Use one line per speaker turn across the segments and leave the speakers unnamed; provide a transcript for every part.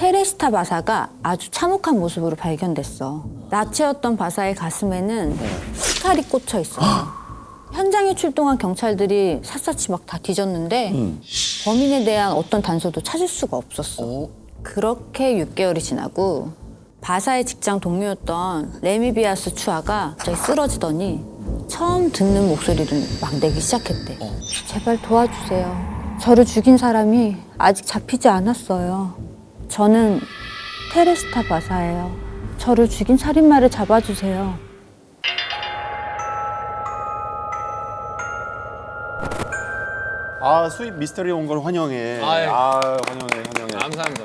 테레스타 바사가 아주 참혹한 모습으로 발견됐어. 나체였던 바사의 가슴에는 수칼이 꽂혀 있어요. 현장에 출동한 경찰들이 샅샅이 막 다 뒤졌는데 범인에 대한 어떤 단서도 찾을 수가 없었어. 그렇게 6개월이 지나고 바사의 직장 동료였던 레미비아스 추아가 갑자기 쓰러지더니 처음 듣는 목소리를 막 내기 시작했대. 제발 도와주세요. 저를 죽인 사람이 아직 잡히지 않았어요. 저는 테레스타 바사예요. 저를 죽인 살인마를 잡아주세요.
아, 수입 미스터리 온 걸 환영해.
아유.
환영해.
감사합니다.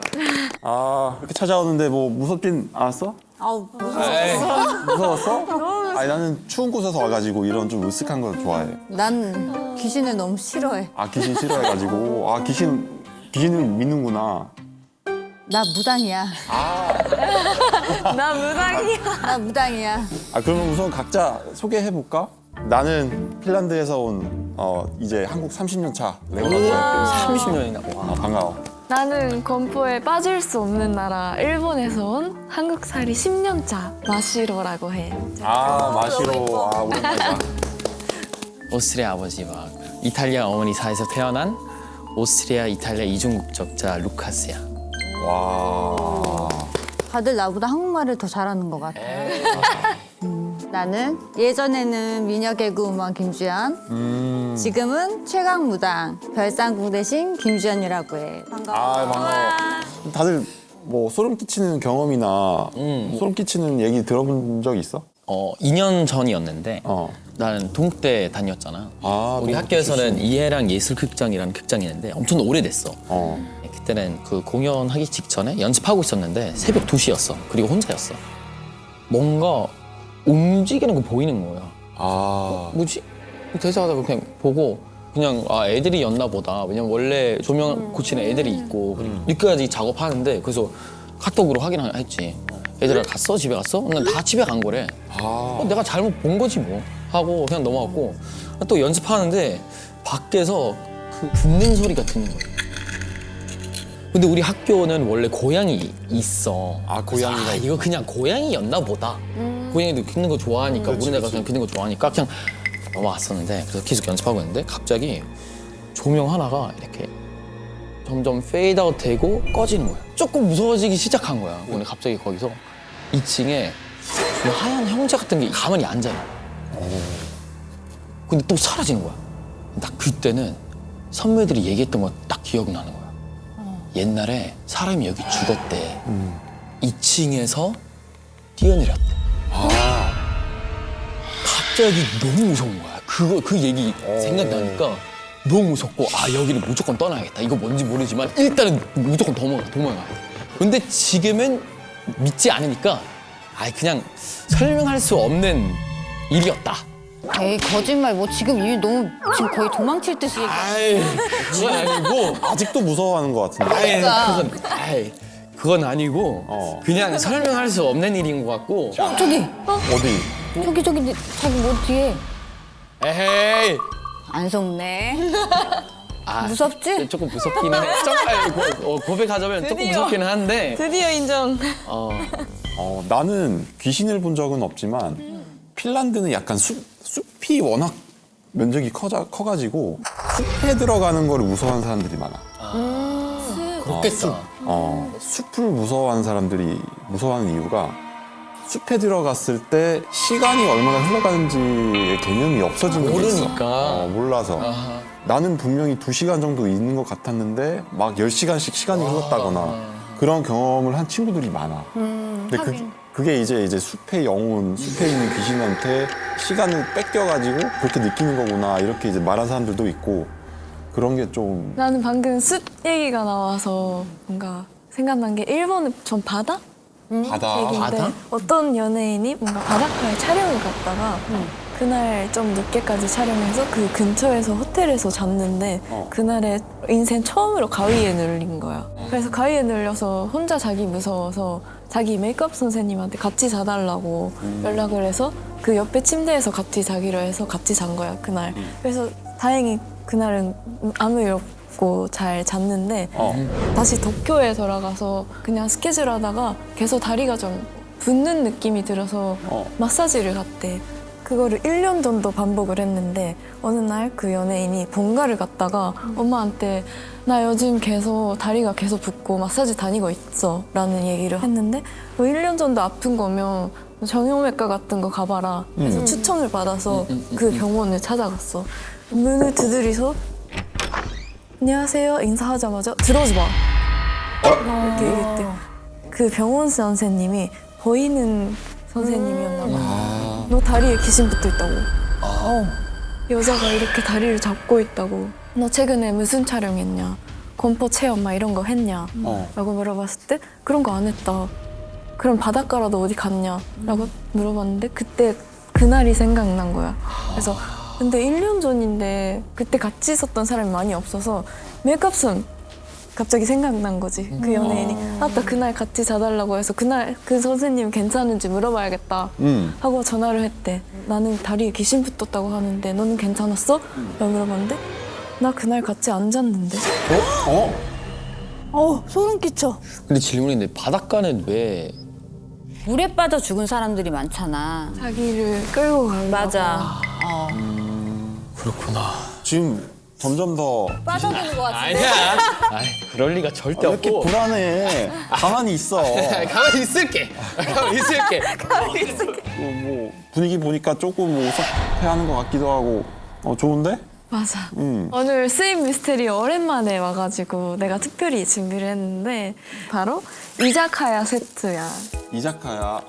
아, 이렇게 찾아오는데 뭐 무섭진 않았어?
아우,
무서웠어? 아니, 나는 추운 곳에서 와가지고 이런 좀 으쓱한 걸 좋아해.
난 귀신을 너무 싫어해.
아, 귀신 싫어해가지고. 아, 귀신을 믿는구나.
나 무당이야.
나 무당이야.
나 무당이야.
아, 그러면 우선 각자 소개해볼까? 나는 핀란드에서 온 이제 한국 30년 차 레오나드.
30년이나. 와.
반가워.
나는 건포에 빠질 수 없는 나라 일본에서 온 한국살이 10년 차 마시로라고 해.
아, 마시로. 아, 오랜만이다.
오스트리아 아버지와 이탈리아 어머니 사이에서 태어난 오스트리아 이탈리아 이중 국적자 루카스야.
와.
다들 나보다 한국말을 더 잘하는 것 같아. 나는 예전에는 미녀 개그우먼 김주연, 지금은 최강무당 별상궁 대신 김주연이라고 해. 반가워.
아, 반가워. 다들 뭐 소름 끼치는 경험이나 소름 끼치는 얘기 들어본 적 있어?
2년 전이었는데
어.
나는 동국대 다녔잖아.
아,
우리
너무
학교에서는
좋지.
이해랑 예술극장이라는 극장이 있는데 엄청 오래됐어. 그때는 그 공연하기 직전에 연습하고 있었는데 새벽 2시였어. 그리고 혼자였어. 뭔가 움직이는 거 보이는 거야.
아.
뭐지? 대사하다가 그냥 보고 그냥 애들이 였나 보다. 왜냐면 원래 조명 고치는 애들이 있고 늦게까지 작업하는데 그래서 카톡으로 확인했지. 애들아 갔어? 집에 갔어? 난 다 집에 간 거래. 내가 잘못 본 거지 뭐 하고 그냥 넘어갔고 또 연습하는데 밖에서 그 짖는 소리가 듣는 거야. 근데 우리 학교는 원래 고양이 있어.
아, 고양이가
그래서 이거 그냥 고양이였나 보다. 고양이도 짖는 거 좋아하니까 우리네가 그냥 짖는 거 좋아하니까 그냥 넘어갔었는데 그래서 계속 연습하고 있는데 갑자기 조명 하나가 이렇게 점점 페이드아웃 되고 꺼지는 거야. 조금 무서워지기 시작한 거야. 근데 갑자기 거기서 2층에 하얀 형제 같은 게 가만히 앉아요. 근데 또 사라지는 거야. 나 그때는 선배들이 얘기했던 거 딱 기억나는 거야. 옛날에 사람이 여기 죽었대. 2층에서 뛰어내렸대. 갑자기 너무 무서운 거야. 그 얘기 생각나니까 너무 무섭고 여기를 무조건 떠나야겠다. 이거 뭔지 모르지만 일단은 무조건 도망가야 돼. 근데 지금은 믿지 않으니까 그냥 설명할 수 없는 일이었다.
에이, 거짓말. 뭐 지금 지금 거의 도망칠 듯이.
그건 아니고
아직도 무서워하는 것 같은데.
그건 아니고 그냥 설명할 수 없는 일인 것 같고.
저기,
어디?
저기 뭐 뒤에.
에헤이.
안 속네. 무섭지?
조금 무섭기는 해. 고백하자면 조금 무섭기는 한데.
드디어 인정.
나는 귀신을 본 적은 없지만 핀란드는 약간 숲이 워낙 면적이 커가지고 숲에 들어가는 걸 무서워하는 사람들이 많아.
그렇겠다.
숲을 무서워하는 이유가 숲에 들어갔을 때 시간이 얼마나 흘러가는지의 개념이 없어지는 게 있어.
모르니까.
몰라서. 나는 분명히 2시간 정도 있는 것 같았는데 막 10시간씩 시간이 흘렀다거나 그런 경험을 한 친구들이 많아. 근데 그게 이제 숲의 영혼, 숲에 있는 귀신한테 시간을 뺏겨가지고 그렇게 느끼는 거구나 이렇게 이제 말한 사람들도 있고 그런 게 좀.
나는 방금 숲 얘기가 나와서 뭔가 생각난 게 일본은 전 바다?
바다.
얘기인데 어떤 연예인이 뭔가 바닷가에 촬영을 갔다가 그날 좀 늦게까지 촬영해서 그 근처에서 호텔에서 잤는데 그날에 인생 처음으로 가위에 눌린 거야. 그래서 가위에 눌려서 혼자 자기 무서워서 자기 메이크업 선생님한테 같이 자달라고 연락을 해서 그 옆에 침대에서 같이 자기로 해서 같이 잔 거야, 그날. 그래서 다행히 그날은 아무 일 먹고 잘 잤는데 다시 도쿄에 돌아가서 그냥 스케줄 하다가 계속 다리가 좀 붓는 느낌이 들어서 마사지를 갔대. 그거를 1년 정도 반복을 했는데 어느 날 그 연예인이 본가를 갔다가 엄마한테 나 요즘 계속 다리가 계속 붓고 마사지 다니고 있어 라는 얘기를 했는데 1년 정도 아픈 거면 정형외과 같은 거 가봐라 해서 추천을 받아서 그 병원을 찾아갔어. 문을 두드리서 안녕하세요 인사하자마자 들어오지 마 이렇게 얘기했대. 그 병원 선생님이 보이는 선생님이었나 봐. 너 다리에 귀신 붙어 있다고. 여자가 이렇게 다리를 잡고 있다고. 너 최근에 무슨 촬영했냐? 공포 체험 막 이런 거 했냐? 라고 물어봤을 때 그런 거 안 했다. 그럼 바닷가라도 어디 갔냐? 라고 물어봤는데 그때 그날이 생각난 거야. 그래서 근데 1년 전인데 그때 같이 있었던 사람이 많이 없어서 맥갑슨 갑자기 생각난 거지. 그 연예인이 아따 그날 같이 자달라고 해서 그날 그 선생님 괜찮은지 물어봐야겠다 하고 전화를 했대. 나는 다리에 귀신 붙었다고 하는데 너는 괜찮았어? 라고 물어봤는데 나 그날 같이 안 잤는데.
소름 끼쳐.
근데 질문인데 바닷가는 왜?
물에 빠져 죽은 사람들이 많잖아.
자기를 끌고 가려고.
맞아.
그렇구나.
지금 점점 더
빠져드는 것 같은데.
아니야. 아이, 그럴 리가 절대
왜 이렇게
없고.
불안해? 가만히 있어.
가만히 있을게. 가만히 있을게.
뭐 분위기 보니까 조금 뭐 우석해하는 것 같기도 하고. 좋은데?
맞아. 오늘 스윗 미스테리 오랜만에 와가지고 내가 특별히 준비를 했는데 바로 이자카야 세트야.
이자카야.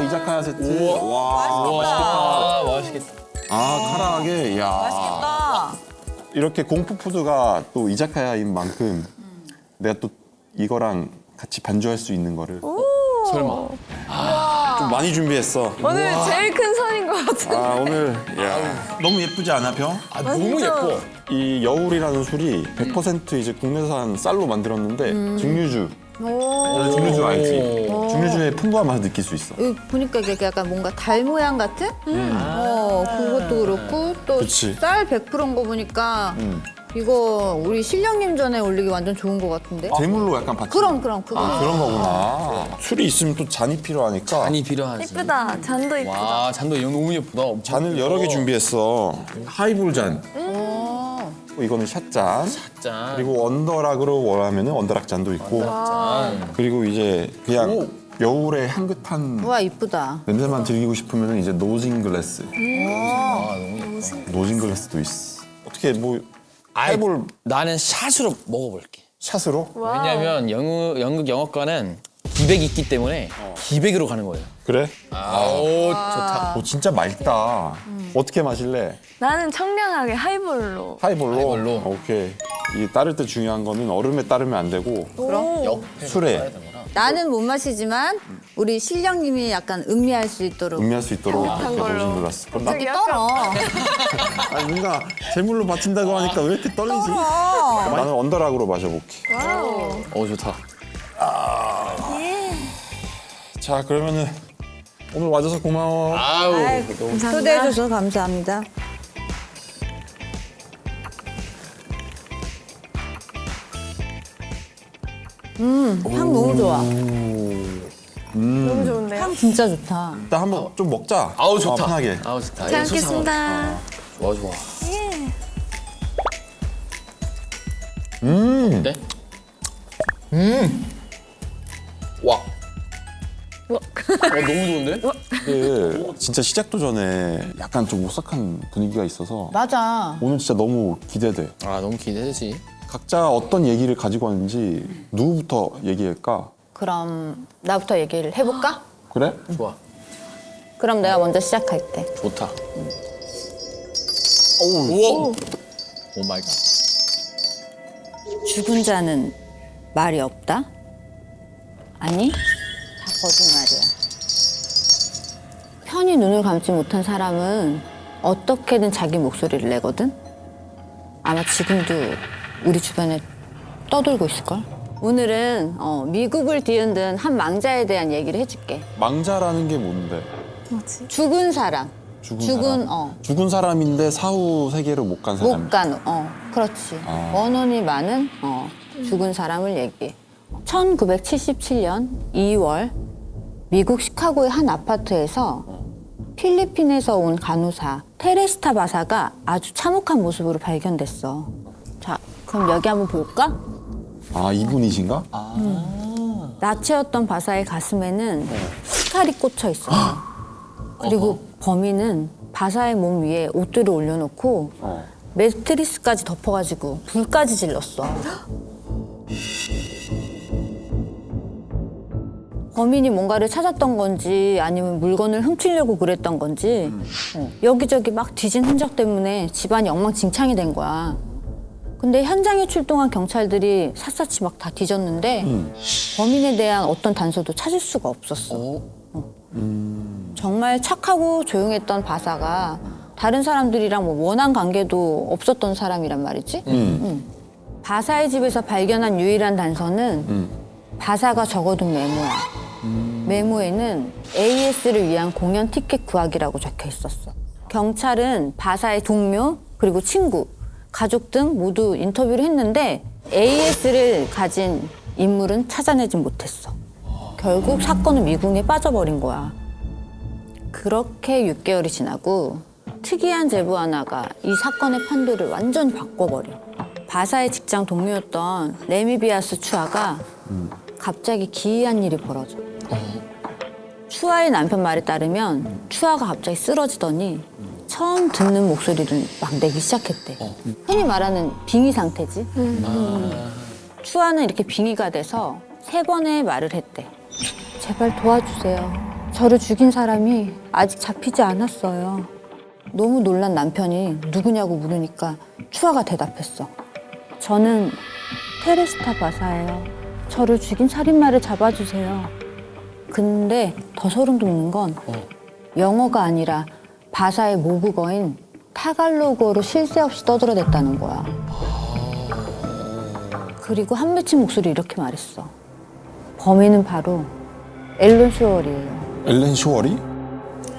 이자카야 세트. 와.
와, 맛있겠다.
카라하게. 야.
맛있겠다.
이렇게 공포 푸드가 또 이자카야인 만큼 내가 또 이거랑 같이 반주할 수 있는 거를
설마.
좀 많이 준비했어.
오늘 제일 큰 선인 것 같은데.
오늘 너무 예쁘지 않아 병?
너무 예뻐.
이 여울이라는 술이 100% 이제 국내산 쌀로 만들었는데 증류주. 증류주 알지? 증류주의 풍부한 맛을 느낄 수 있어.
여기 보니까 이게 약간 뭔가 달 모양 같은? 그것도 그렇고 또
그치.
쌀 100%인 거 보니까 이거 우리 신령님 전에 올리기 완전 좋은 거 같은데?
제물로 약간 받치.
그럼 그거.
그런 거구나. 술이 있으면 또 잔이 필요하니까.
잔이 필요하지.
이쁘다. 잔도 이쁘다.
와, 잔도 이거 너무 예쁘다.
잔을 여러 개 준비했어. 하이볼 잔. 이거는 샷잔.
짠.
그리고 언더락으로 원하면 언더락 잔도 있고.
짠.
그리고 이제 그냥 여울의 향긋한
와 이쁘다.
냄새만 즐기고 싶으면 이제 노진 글래스. 노진 글래스도 있어. 어떻게 뭐 하이볼
나는 샷으로 먹어볼게.
샷으로?
왜냐면 연극 영어과는 기백이 있기 때문에 기백으로 가는 거예요.
그래?
오, 좋다.
진짜 맑다. 어떻게 마실래?
나는 청량하게 하이볼로.
하이볼로?
하이볼로.
오케이. 이 따를 때 중요한 거는 얼음에 따르면 안 되고
옆에
술에
나는 못 마시지만 우리 신령님이 약간 음미할 수 있도록.
음미할 수 있도록 이렇게
걸로.
노진 글래스. 그럼 나
갑자기 떨어.
뭔가 제물로 바친다고 하니까 왜 이렇게 떨리지? 나는 언더락으로 마셔볼게.
좋다.
자, 그러면은 오늘 와줘서 고마워.
초대해줘서 감사합니다. 향 너무 좋아.
너무 좋은데요?
향 진짜 좋다.
일단 한번 좀 먹자.
아우, 좋다.
편하게.
아우, 좋다.
잘 먹겠습니다.
좋아, 좋아. 네? 와. 너무 좋은데?
이게 진짜 시작도 전에 약간 좀 오싹한 분위기가 있어서
맞아.
오늘 진짜 너무 기대돼.
너무 기대되지.
각자 어떤 얘기를 가지고 왔는지 누구부터 얘기할까?
그럼 나부터 얘기를 해볼까?
그래?
좋아.
그럼 내가 먼저 시작할게.
좋다. 우와. 오 마이 갓.
죽은 자는 말이 없다? 아니, 다 거짓말이야. 편히 눈을 감지 못한 사람은 어떻게든 자기 목소리를 내거든? 아마 지금도 우리 주변에 떠돌고 있을걸? 오늘은 미국을 뒤흔든 한 망자에 대한 얘기를 해줄게.
망자라는 게 뭔데?
뭐지?
죽은 사람. 죽은
죽은 사람인데 사후 세계로 못 간 사람.
못 간, 그렇지. 원혼이 많은 죽은 사람을 얘기해. 1977년 2월 미국 시카고의 한 아파트에서 필리핀에서 온 간호사 테레스타 바사가 아주 참혹한 모습으로 발견됐어. 자, 그럼 여기 한번 볼까?
아, 이분이신가?
나체였던 바사의 가슴에는 스칼이 꽂혀 있어요. 그리고 범인은 바사의 몸 위에 옷들을 올려놓고 매트리스까지 덮어가지고 불까지 질렀어. 범인이 뭔가를 찾았던 건지 아니면 물건을 훔치려고 그랬던 건지 여기저기 막 뒤진 흔적 때문에 집안이 엉망진창이 된 거야. 근데 현장에 출동한 경찰들이 샅샅이 막 다 뒤졌는데 범인에 대한 어떤 단서도 찾을 수가 없었어. 정말 착하고 조용했던 바사가 다른 사람들이랑 뭐 원한 관계도 없었던 사람이란 말이지. 바사의 집에서 발견한 유일한 단서는 바사가 적어둔 메모야. 메모에는 AS를 위한 공연 티켓 구하기라고 적혀 있었어. 경찰은 바사의 동료 그리고 친구, 가족 등 모두 인터뷰를 했는데 AS를 가진 인물은 찾아내진 못했어. 결국 사건은 미궁에 빠져버린 거야. 그렇게 6개월이 지나고 특이한 제보 하나가 이 사건의 판도를 완전히 바꿔버려. 바사의 직장 동료였던 레미비아스 추아가 갑자기 기이한 일이 벌어져. 추아의 남편 말에 따르면 추아가 갑자기 쓰러지더니 처음 듣는 목소리를 막 내기 시작했대. 흔히 말하는 빙의 상태지. 추아는 이렇게 빙의가 돼서 3번의 말을 했대. 제발 도와주세요. 저를 죽인 사람이 아직 잡히지 않았어요. 너무 놀란 남편이 누구냐고 물으니까 추아가 대답했어. 저는 테레스타 바사예요. 저를 죽인 살인마를 잡아주세요. 근데 더 소름 돋는 건 영어가 아니라 바사의 모국어인 타갈로그어로 쉴 새 없이 떠들어댔다는 거야. 그리고 한 맺힌 목소리 이렇게 말했어. 범인은 바로 앨런 슈얼이에요.
엘렌 쇼어리?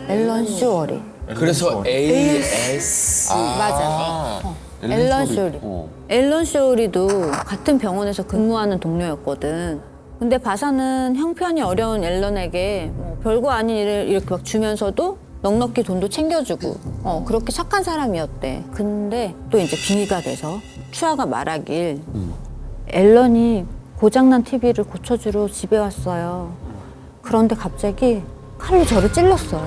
앨런 슈얼이.
그래서 AS.
맞아. 앨런 쇼리. 앨런 쇼리도 같은 병원에서 근무하는 동료였거든. 근데 바사는 형편이 어려운 앨런에게 뭐 별거 아닌 일을 이렇게 막 주면서도 넉넉히 돈도 챙겨주고 그렇게 착한 사람이었대. 근데 또 이제 빙의가 돼서 추아가 말하길 앨런이 고장난 TV를 고쳐주러 집에 왔어요. 그런데 갑자기 칼로 저를 찔렀어요.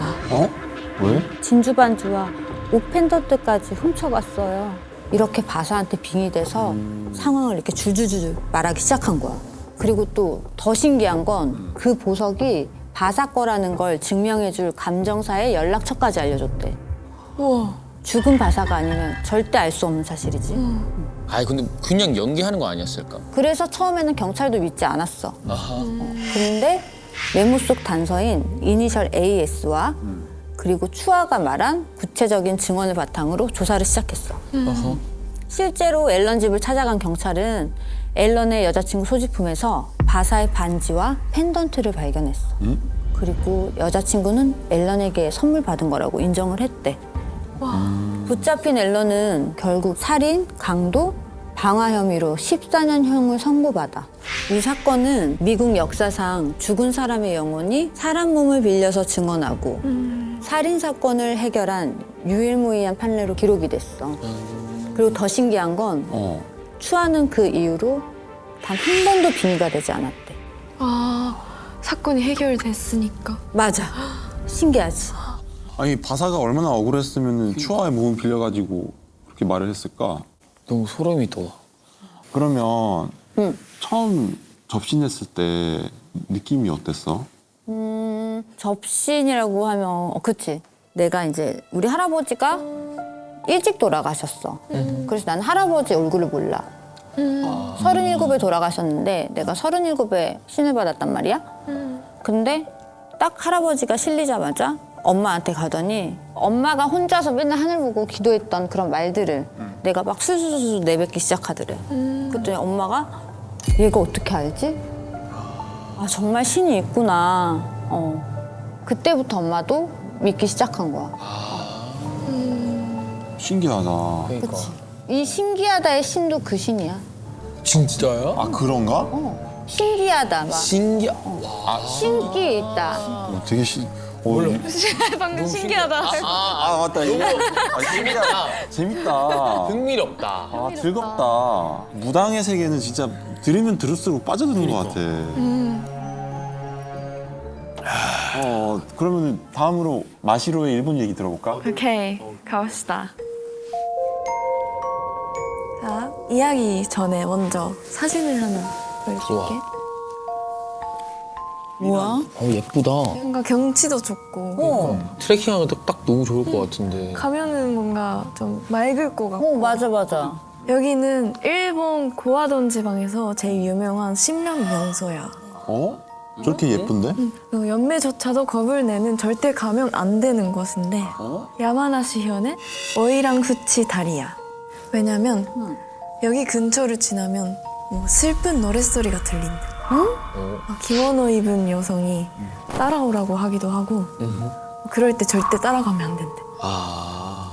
왜?
진주 반주와 옷 펜던트까지 훔쳐갔어요. 이렇게 바사한테 빙의돼서 상황을 이렇게 줄줄줄 말하기 시작한 거야. 그리고 또 더 신기한 건 그 보석이 바사 거라는 걸 증명해줄 감정사의 연락처까지 알려줬대.
우와.
죽은 바사가 아니면 절대 알 수 없는 사실이지.
아니 근데 그냥 연기하는 거 아니었을까?
그래서 처음에는 경찰도 믿지 않았어. 근데 메모 속 단서인 이니셜 AS와 그리고 추아가 말한 구체적인 증언을 바탕으로 조사를 시작했어. 실제로 앨런 집을 찾아간 경찰은 앨런의 여자친구 소지품에서 바사의 반지와 펜던트를 발견했어. 그리고 여자친구는 앨런에게 선물 받은 거라고 인정을 했대. 붙잡힌 앨런은 결국 살인, 강도, 방화 혐의로 14년형을 선고받아. 이 사건은 미국 역사상 죽은 사람의 영혼이 사람 몸을 빌려서 증언하고 살인 사건을 해결한 유일무이한 판례로 기록이 됐어. 그리고 더 신기한 건 추아는 그 이후로 단 한 번도 빙의가 되지 않았대.
아, 사건이 해결됐으니까.
맞아. 신기하지?
아니, 바사가 얼마나 억울했으면 추아의 몸을 빌려가지고 그렇게 말을 했을까?
너무 소름이 돋아.
그러면 처음 접신했을 때 느낌이 어땠어?
접신이라고 하면 그치. 내가 이제 우리 할아버지가 일찍 돌아가셨어. 그래서 난 할아버지 얼굴을 몰라. 37에 돌아가셨는데 내가 37에 신을 받았단 말이야. 근데 딱 할아버지가 실리자마자 엄마한테 가더니 엄마가 혼자서 맨날 하늘 보고 기도했던 그런 말들을 내가 막 술술술 내뱉기 시작하더래. 그랬더니 엄마가 얘가 어떻게 알지? 아 정말 신이 있구나. 그때부터 엄마도 믿기 시작한 거야.
신기하다.
그러니까.
이 신기하다의 신도 그 신이야.
진짜요?
아 그런가?
신기하다 막 신기 있다.
되게
방금 신기하다.
맞다. 이거 재밌다.
흥미롭다.
아 즐겁다. 무당의 세계는 진짜 들으면 들을수록 빠져드는 것 같아. 그러면 다음으로 마시로의 일본 얘기 들어볼까?
오케이, 가봅시다. 자, 이야기 전에 먼저 사진을 하나 보여줄게.
뭐야?
예쁘다.
뭔가 경치도 좋고
트레킹하기도 딱 너무 좋을 것 같은데.
가면은 뭔가 좀 맑을 것 같고.
맞아.
여기는 일본 고아돈 지방에서 제일 유명한 신람 명소야.
저렇게 예쁜데?
그 연매조차도 겁을 내는 절대 가면 안 되는 곳인데 야마나시현의 오이랑후치 다리야. 왜냐면 여기 근처를 지나면 뭐 슬픈 노랫소리가 들린대. 기모노 입은 여성이 따라오라고 하기도 하고 그럴 때 절대 따라가면 안 된대.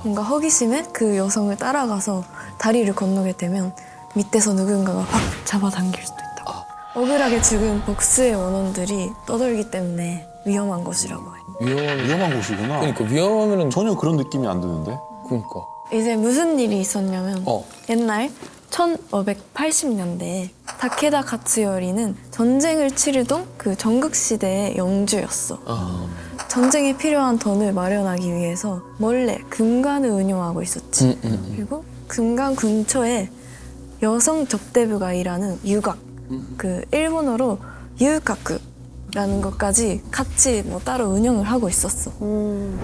뭔가 허기심에 그 여성을 따라가서 다리를 건너게 되면 밑에서 누군가가 확 잡아당길 수도 있다고. 억울하게 죽은 복수의 원혼들이 떠돌기 때문에 위험한 곳이라고 해.
위험한 곳이구나.
그러니까 위험하면은
전혀 그런 느낌이 안 드는데?
그러니까.
이제 무슨 일이 있었냐면 옛날 1580년대에 다케다 가츠요리는 전쟁을 치르던 그 전국시대의 영주였어. 전쟁에 필요한 돈을 마련하기 위해서 몰래 금관을 운영하고 있었지. 그리고 금관 근처에 여성 접대부가 일하는 유각, 그 일본어로 유가쿠라는 것까지 같이 뭐 따로 운영을 하고 있었어.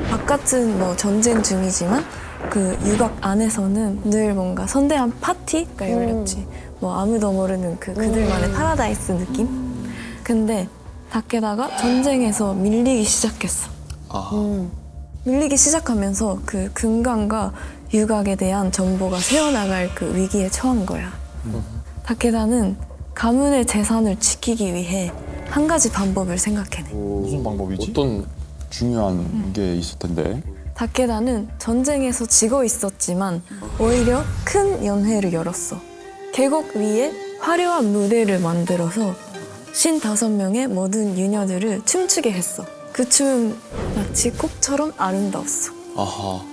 바깥은 뭐 전쟁 중이지만 그 유각 안에서는 늘 뭔가 선대한 파티가 열렸지. 뭐 아무도 모르는 그들만의 파라다이스 느낌? 근데 다케다가 전쟁에서 밀리기 시작했어. 밀리기 시작하면서 그 금강과 유각에 대한 정보가 새어나갈 그 위기에 처한 거야. 다케다는 가문의 재산을 지키기 위해 한 가지 방법을 생각해내.
무슨 방법이지?
어떤
중요한 게 있을 텐데.
다케다는 전쟁에서 지고 있었지만 오히려 큰 연회를 열었어. 계곡 위에 화려한 무대를 만들어서 55명의 모든 유녀들을 춤추게 했어. 그 춤은 마치 꽃처럼 아름다웠어.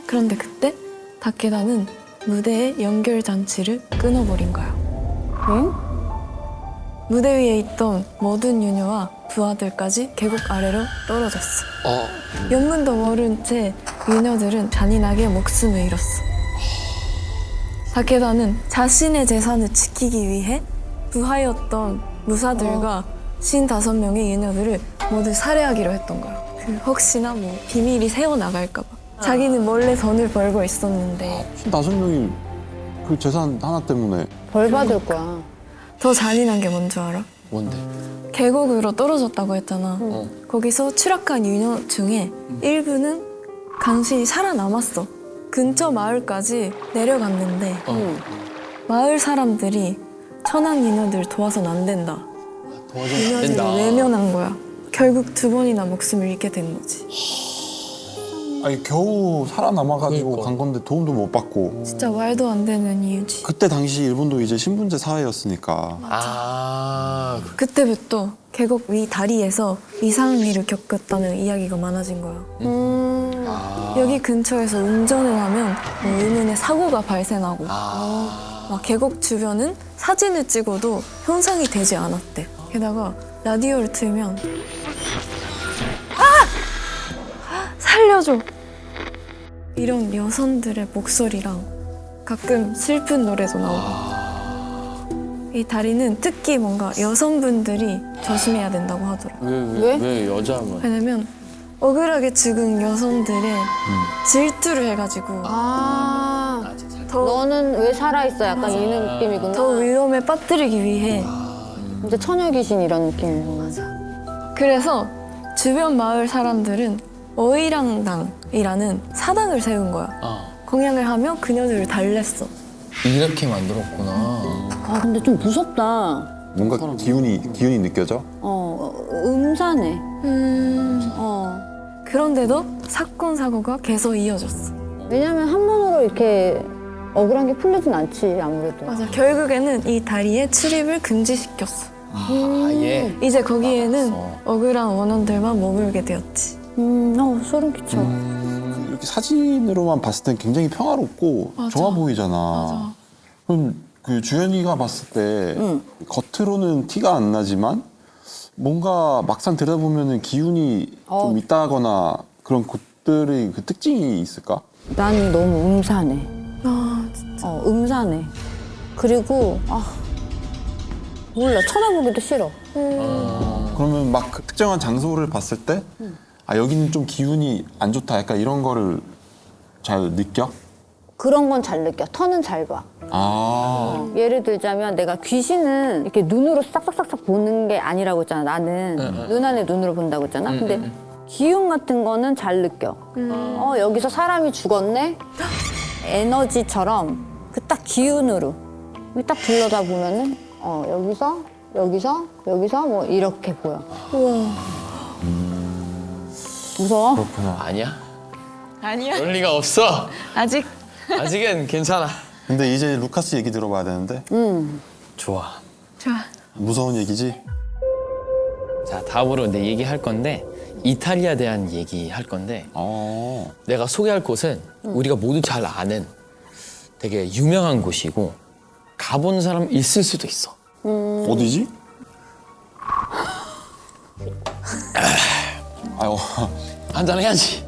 그런데 그때 다케다는 무대의 연결 장치를 끊어버린 거야.
응?
무대 위에 있던 모든 유녀와 부하들까지 계곡 아래로 떨어졌어. 연문도 모른 채 유녀들은 잔인하게 목숨을 잃었어. 다케다는 자신의 재산을 지키기 위해 부하였던 무사들과 55명의 유녀들을 모두 살해하기로 했던 거야. 혹시나 뭐 비밀이 새어나갈까 봐. 자기는 몰래 돈을 벌고 있었는데
55명이 그 재산 하나 때문에.
벌 받을 거야.
더 잔인한 게 뭔 줄 알아?
뭔데?
계곡으로 떨어졌다고 했잖아. 거기서 추락한 유녀 중에 일부는 간신히 살아남았어. 근처 마을까지 내려갔는데 마을 사람들이 천한 유녀들 도와서는 안 된다. 유녀들을 외면한 거야. 결국 2번이나 목숨을 잃게 된 거지.
아니 겨우 살아남아가지고
그러니까.
간 건데 도움도 못 받고.
진짜 말도 안 되는 이유지.
그때 당시 일본도 이제 신분제 사회였으니까.
그때부터 계곡 위 다리에서 이상한 일을 겪었다는 이야기가 많아진 거야. 여기 근처에서 운전을 하면 뭐 의문의 사고가 발생하고 막 계곡 주변은 사진을 찍어도 형상이 되지 않았대. 게다가 라디오를 틀면 살려줘! 이런 여성들의 목소리랑 가끔 슬픈 노래도 나오고. 이 다리는 특히 뭔가 여성분들이 조심해야 된다고 하더라.
왜 여자만?
왜냐면 억울하게 죽은 여성들의 질투를 해가지고
너는 왜 살아있어? 약간 이 느낌이구나.
더 위험에 빠뜨리기 위해
이제 처녀 귀신 이런 느낌이구나.
그래서 주변 마을 사람들은 어이랑당이라는 사당을 세운 거야. 공양을 하며 그녀들을 달랬어.
이렇게 만들었구나.
아 근데 좀 무섭다.
뭔가 기운이 느껴져?
음산해.
그런데도 사건 사고가 계속 이어졌어.
왜냐면 한 번으로 이렇게 억울한 게 풀리진 않지 아무래도.
맞아. 결국에는 이 다리에 출입을 금지시켰어.
아예
이제 거기에는
알았어.
억울한 원혼들만 머물게 되었지.
소름 끼쳐.
이렇게 사진으로만 봤을 땐 굉장히 평화롭고
맞아.
좋아 보이잖아.
맞아.
그럼 그 주연이가 봤을 때 겉으로는 티가 안 나지만 뭔가 막상 들여다보면은 기운이 좀 있다거나 그런 곳들의 그 특징이 있을까?
난 너무 음산해.
아, 진짜.
음산해. 그리고 몰라 쳐다보기도 싫어.
그러면 막 그 특정한 장소를 봤을 때 여기는 좀 기운이 안 좋다 약간 이런 거를 잘 느껴?
그런 건 잘 느껴. 턴은 잘 봐. 예를 들자면 내가 귀신은 이렇게 눈으로 싹싹싹싹 보는 게 아니라고 했잖아. 나는 눈 안에 눈으로 본다고 했잖아. 근데 기운 같은 거는 잘 느껴. 여기서 사람이 죽었네? 에너지처럼 그 딱 기운으로 딱 들러다 보면은 여기서 뭐 이렇게 보여.
우와.
무서워?
그렇구나.
아니야.
그럴 리가 없어.
아직.
아직은 괜찮아.
근데 이제 루카스 얘기 들어봐야 되는데
좋아.
좋아.
무서운 얘기지?
자, 다음으로 내 얘기할 건데 이탈리아에 대한 얘기할 건데 내가 소개할 곳은 우리가 모두 잘 아는 되게 유명한 곳이고 가본 사람 있을 수도 있어.
어디지? 아유,
한잔해야지.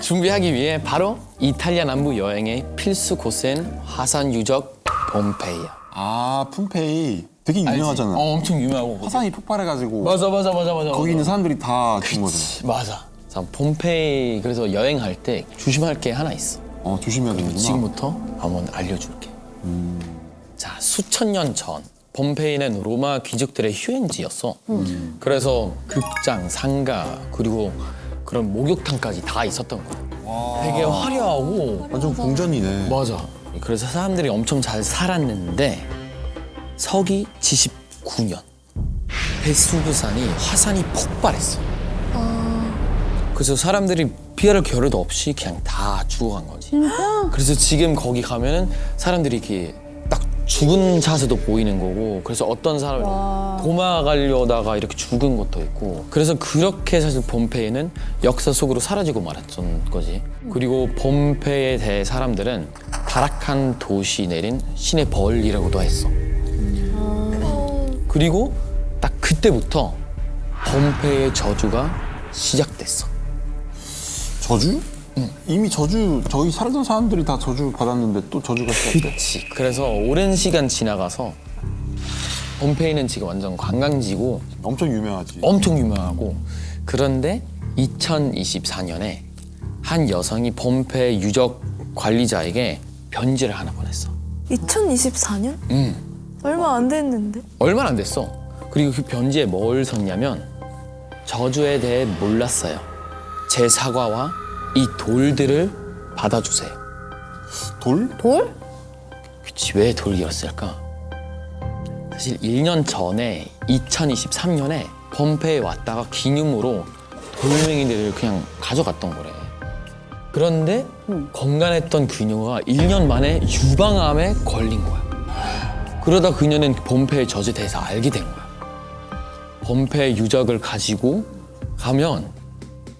준비하기 위해 바로 이탈리아 남부 여행의 필수 곳은 화산 유적 폼페이야.
폼페이 되게 유명하잖아.
엄청 유명하고.
화산이 폭발해가지고
맞아.
거기 있는 사람들이 다 죽은 거잖아.
맞아. 자, 폼페이 그래서 여행할 때 조심할 게 하나 있어.
조심해야 되는구나.
지금부터 한번 알려줄게. 자, 수천 년 전 폼페이는 로마 귀족들의 휴행지였어. 그래서 극장, 상가 그리고 그런 목욕탕까지 다 있었던 거야. 되게 화려하고
완전 궁전이네.
맞아. 그래서 사람들이 엄청 잘 살았는데 서기 79년 베수브산이 화산이 폭발했어. 그래서 사람들이 피할 겨를도 없이 그냥 다 죽어간 거지.
진짜?
그래서 지금 거기 가면은 사람들이 이렇게 딱 죽은 자세도 보이는 거고, 그래서 어떤 사람이 도망가려다가 이렇게 죽은 것도 있고, 그래서 그렇게 사실 폼페이는 역사 속으로 사라지고 말았던 거지. 그리고 폼페이에 대해 사람들은 타락한 도시 내린 신의 벌이라고도 했어. 그리고 딱 그때부터 폼페이의 저주가 시작됐어.
저주? 이미 저희 살던 사람들이 다 저주 받았는데 또 저주가 시작돼?
그치. 그래서 오랜 시간 지나가서 폼페이는 지금 완전 관광지고
엄청 유명하지.
엄청 유명하고, 그런데 2024년에 한 여성이 폼페이 유적 관리자에게 편지를 하나 보냈어.
2024년? 얼마 안 됐는데?
얼마 안 됐어. 그리고 그 편지에 뭘 썼냐면 저주에 대해 몰랐어요. 제 사과와 이 돌들을 받아주세요.
돌?
돌?
그치, 왜 돌이었을까? 사실 1년 전에 2023년에 폼페이에 왔다가 기념으로 돌멩이들을 그냥 가져갔던 거래. 그런데 건강했던 그녀가 1년 만에 유방암에 걸린 거야. 그러다 그녀는 폼페이 저주에 대해서 알게 된 거야. 폼페이 유적을 가지고 가면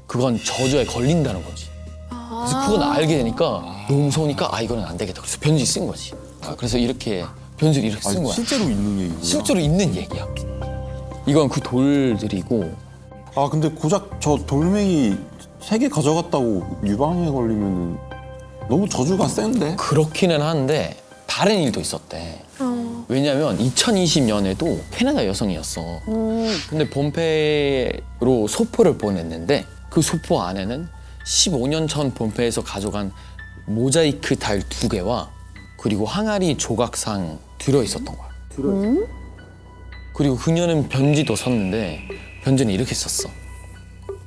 그건 저주에 걸린다는 거지. 그래서 그건 알게 되니까 너무 무서우니까 이거는 안 되겠다. 그래서 편지 쓴 거지. 그래서 이렇게 편지를 이렇게 쓴 거야.
실제로 있는 얘기구나.
실제로 있는 얘기야. 이건 그 돌들이고.
근데 고작 저 돌멩이 3개 가져갔다고 유방암에 걸리면 너무 저주가 센데?
그렇기는 한데 다른 일도 있었대. 왜냐면 2020년에도 캐나다 여성이었어. 근데 폼페이로 소포를 보냈는데 그 소포 안에는 15년 전 폼페이에서 가져간 모자이크 타일 2개와 그리고 항아리 조각상 들어있었던 거야. 그리고 그녀는 편지도 썼는데 편지는 이렇게 썼어.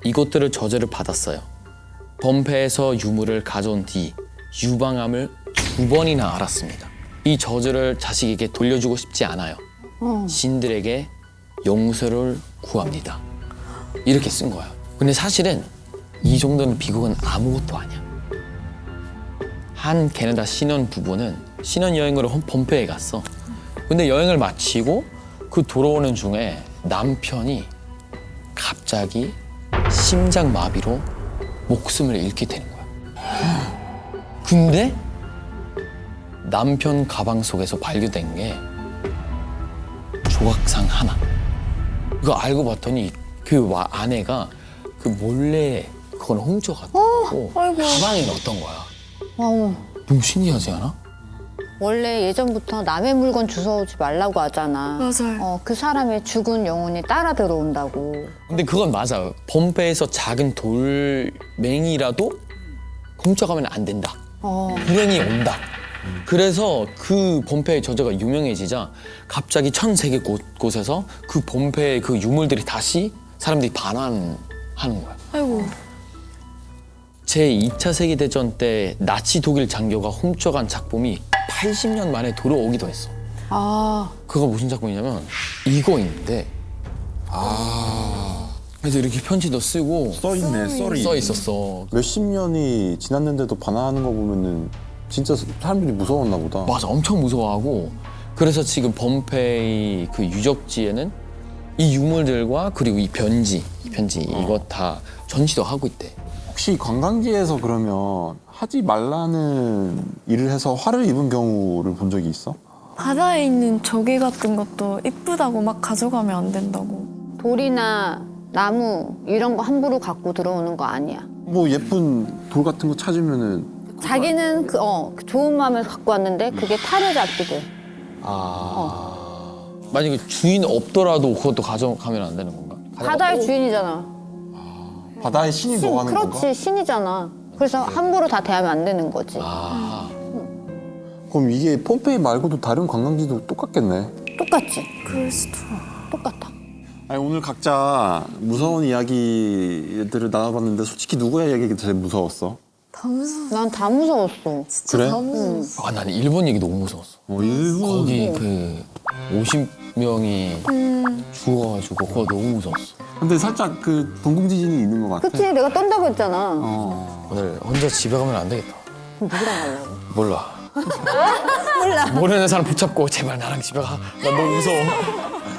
이것들을 저주를 받았어요. 폼페이에서 유물을 가져온 뒤 유방암을 2번이나 앓았습니다. 이 저주를 자식에게 돌려주고 싶지 않아요. 신들에게 용서를 구합니다. 이렇게 쓴 거야. 근데 사실은 이 정도는 비극은 아무것도 아니야. 한 캐나다 신혼 부부는 신혼여행으로 폼페이에 갔어. 근데 여행을 마치고 그 돌아오는 중에 남편이 갑자기 심장마비로 목숨을 잃게 되는 거야. 근데 남편 가방 속에서 발견된 게 조각상 하나. 그거 알고 봤더니 그 아내가 그 몰래 그걸 훔쳐갔고
아이고.
가방에 넣었던 거야.
어머.
너무 신기하지 않아?
원래 예전부터 남의 물건 주워오지 말라고 하잖아.
맞아요.
그 사람의 죽은 영혼이 따라 들어온다고.
근데 그건 맞아. 펌페에서 작은 돌멩이라도 훔쳐가면 안 된다. 불행이 온다. 그래서 그 범페의 저자가 유명해지자 갑자기 전 세계 곳곳에서 그 범페의 그 유물들이 다시 사람들이 반환하는 거야.
아이고.
제2차 세계대전 때 나치 독일 장교가 훔쳐간 작품이 80년 만에 돌아오기도 했어.
아,
그거 무슨 작품이냐면 이거인데 그래서 이렇게 편지도 쓰고
써있네, 썰이.
써 있었어.
몇십 년이 지났는데도 반환하는 거 보면은 진짜 사람들이 무서웠나 보다.
맞아, 엄청 무서워하고 그래서 지금 범페이 그 유적지에는 이 유물들과 그리고 이 편지 이거 다 전시도 하고 있대.
혹시 관광지에서 그러면 하지 말라는 일을 해서 화를 입은 경우를 본 적이 있어?
바다에 있는 조개 같은 것도 이쁘다고 막 가져가면 안 된다고.
돌이나 나무 이런 거 함부로 갖고 들어오는 거 아니야.
뭐 예쁜 돌 같은 거 찾으면은
자기는 그 좋은 마음을 갖고 왔는데 그게 탈을 잡게 돼.
만약에 주인 없더라도 그것도 가져가면 안 되는 건가?
바다의 주인이잖아.
바다의 신이 뭐 하는
그렇지,
건가?
신이잖아. 그래서 함부로 다 대하면 안 되는 거지.
그럼 이게 폼페이 말고도 다른 관광지도 똑같겠네.
똑같지?
그럴 수도.
똑같아.
아니, 오늘 각자 무서운 이야기들을 나눠봤는데 솔직히 누구의 이야기가 제일 무서웠어?
다 무서워.
난 다 무서웠어.
진짜
그래?
다 무서웠어.
아, 나는 일본 얘기 너무 무서웠어.
일본.
거기 그 50명이 죽어가지고 그거 너무 무서웠어.
근데 살짝 그 동공지진이 있는 것 같아.
그치? 내가 떤다고 했잖아.
오늘 혼자 집에 가면 안 되겠다.
누구랑 가려고?
몰라.
몰라.
모르는 사람 붙잡고 제발 나랑 집에 가. 나 너무 무서워.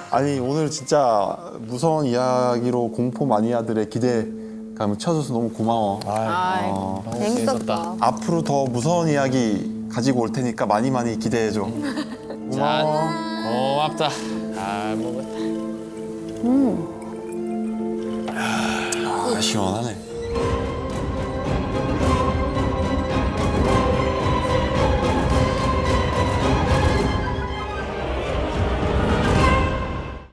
아니 오늘 진짜 무서운 이야기로 공포 마니아들의 기대감을 채워줘서 너무 고마워.
재밌었다.
앞으로 더 무서운 이야기 가지고 올 테니까 많이 많이 기대해줘.
자, 고맙다. 잘 먹었다.